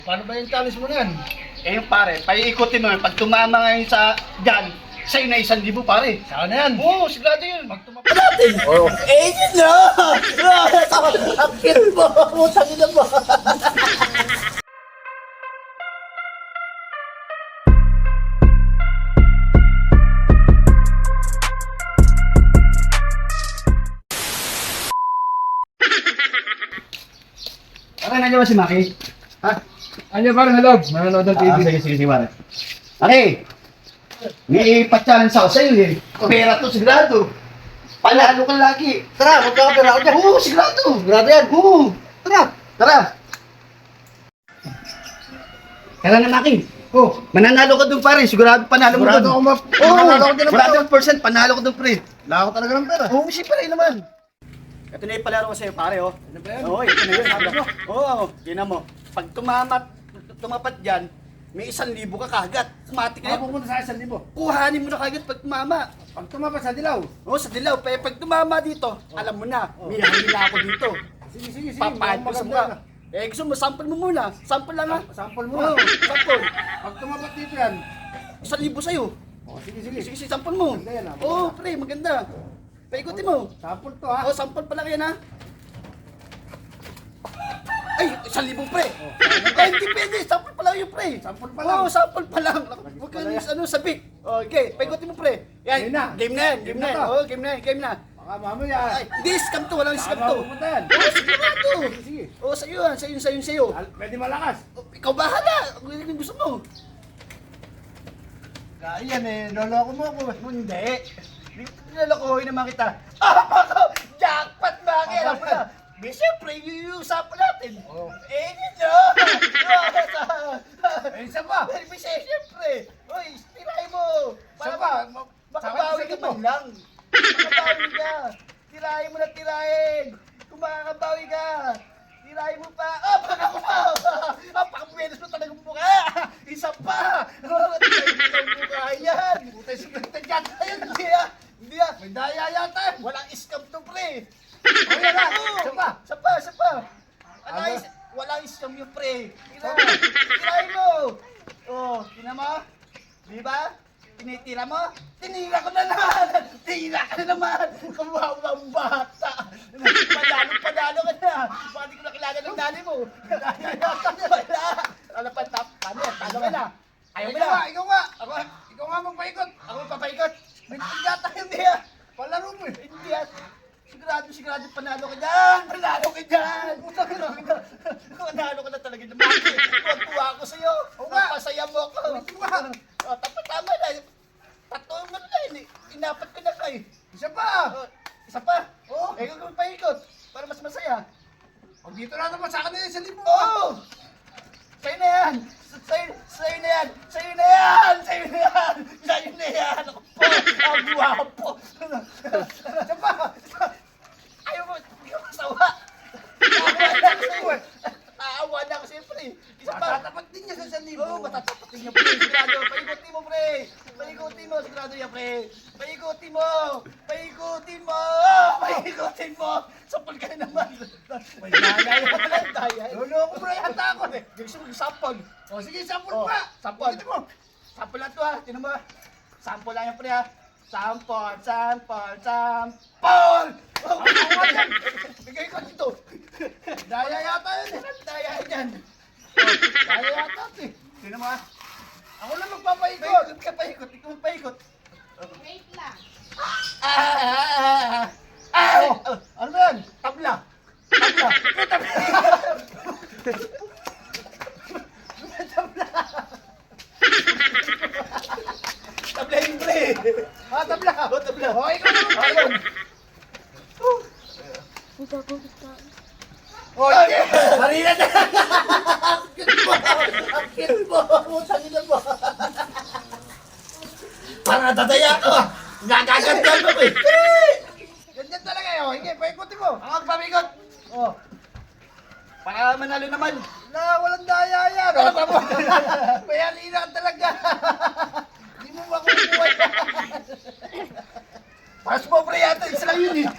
Paano ba yung challenge mo na yan? Eh yung pare, paiikutin mo yun. Pag tumama ngayon sa dyan, sa'yo na 1,000 pare. Saka na yan. Oo, sigurado yun. Pag tumapat natin. Oh, eh, yun na! Ang cute mo! Utang ina mo! Pare, nandiyan ba si Maki? Ha? Andiyan parang hello. Nanonood ng TV. Sige, pare. Okay. May pa-challenge ako sa'yo eh. Pera to, sigurado. Panalo ka lagi. Tara, magkakapira ako dyan. Oo, sigurado. Sigurado yan. Oo. Tara! Tara. Kaya na, Maki. Oh, Mananalo ka dun pare, sigurado panalo mo sigurado dun. ako Oo, mananalo ako dyan ng wala dun percent, panalo ko dun pre. wala ako talaga ng pera. Oo, siyempre naman. Ito na yung palaro ko sa'yo pare oh. Ano ba yan? Oo, ito na yun. Oo, yun mo. Pag tumapat dyan, may 1,000 ka kagad. Automatic na Kaya yun. pupunta sa 1,000. Kuhanin mo na kagad pag tumama. Pag tumapat sa dilaw. Oo, sa dilaw. Pag tumama dito, alam mo na, may hangila ako dito. Sige. Papahid ko sa mukha. Maganda Eh, gusto mo, sample mo muna. Sample lang ha. Sample mo na. Oo, sample. Pag tumapat dito yan. 1,000 sa'yo. Oh, sige. Sige, sample mo. Maganda yan, maganda. Oo, pre, maganda. Paikutin mo. Sample to ha. Oo, sample pa lang yan ha. Ay, 1,000 pre. Ay, hindi pwede. Sample pa lang yun, pre. Sample pa lang. Oo, sample pa lang. Huwag ka sabik. Okay, paikutin mo, pre. Yan, Game na. Game na yan. Game na to. Oo, game na. Baka mamaya. Ay, hindi, scam to. Walang scam to. Pupunta yan. Oo, sigurado. Sige. Oo, sa'yo yan. Sa'yo. Pwede malakas. Ikaw bahala. Kung ano yung gusto mo. Kaya yan eh. Loloko mo ako. Hindi. Nilalokohin naman kita. Ako! Jackpot Maki! Alam mo na. Di siyempre, iuusapan natin. Oo. Eh, yun no! Eh, isa pa. Siyempre. Uy, tirahin mo. Isa pa. Makabawi ka man lang. Makabawi ka. Tirahin mo na tirahin. Kung makakabawi ka. Tirahin mo pa. Pakabuenos mo talagang mukha. Isa pa. Tirahin mo ng mukha yan. Putay sikwenta dyan. Hindi ah. May daya yata eh. Walang scam to pre. Oh, yan na. Isa pa. Isa pa. Ano? Walang scam yung pre. Tirahin mo. Oh, tina mo. Di ba? Tinitira mo? Tinira ko na naman! Tira ka na naman! Kamawang bata! Padalo ka na! Bakit di ko nakilala ng nanay mo? Wala! Ano pa? Paano yan? Talo ka na! Ayaw mo na! Ikaw nga. Ako Ikaw nga magpaikot. Ako magpapaikot! May Yata hindi ah! palaro mo eh. Hindi ah! Sigurado panalo ka dyan! Panalo ka dyan! Panalo ka na talaga naman! Tuwa ako sa'yo! Oo nga. Napasaya mo ako! Oh, tama na! Tatlong ano na yun eh! Inapat ko na kayo! Isa pa. Oh, isa pa! Oo. Eh, kung paikot! Para mas masaya! Pag dito na naman sa akin na 1,000. Oo! Sa'yo na yan! Sa'yo na yan! Sa'yo na yan! Sa'yo na yan! Sa'yo na yan! Ako po! Ang guwapo! Isa pa. Ayaw mo! Hindi ka masawa! Taawa na ako sa'yo! Taawa na ako sa'yo, pre! Isa pa! Matatapat din niya sa 1,000. Oo, matatapatin niya, pre! Sigurado! Paikutin mo, pre! Paikutin mo! Sigurado niya, pre! Paikutin mo! Paikutin mo! Paikutin mo! Sapol ka na naman! May daya ka lang, daya! Loloko mo na yata ako eh. Gusto mo sampol! O sige, sample Oh, pa. sampol! Ito mo. Sampol lang to ha! Tinan mo! Sampol lang yan, pre ha! Sampol! Oh, bigay ko dito! Daya yata yun eh. Daya yan! Daya yata ito eh. Tinan mo ha! Ako lang magpapaikot. Paikot ka, paikot! Ikaw magpaikot! Wait lang. Oh, ano ba yan? Tabla! Tabla! Tabla yung pre! Ah, tabla. Oh, tabla! O, ikaw naman. Ayun! O, hindi. Marina na! Ang cute mo! Ang cute mo! Putang ina mo! Parang natataya ko! Nagagandahan mo ko eh! Ganyan talaga eh. O, hindi, paikutin mo. Ang magpamikot! O, Para manalo naman! walang daya yan. O, tamo. May halina ka talaga. Hindi mo makukuha yan. Paras mo pre yata! Isa lang yun eh!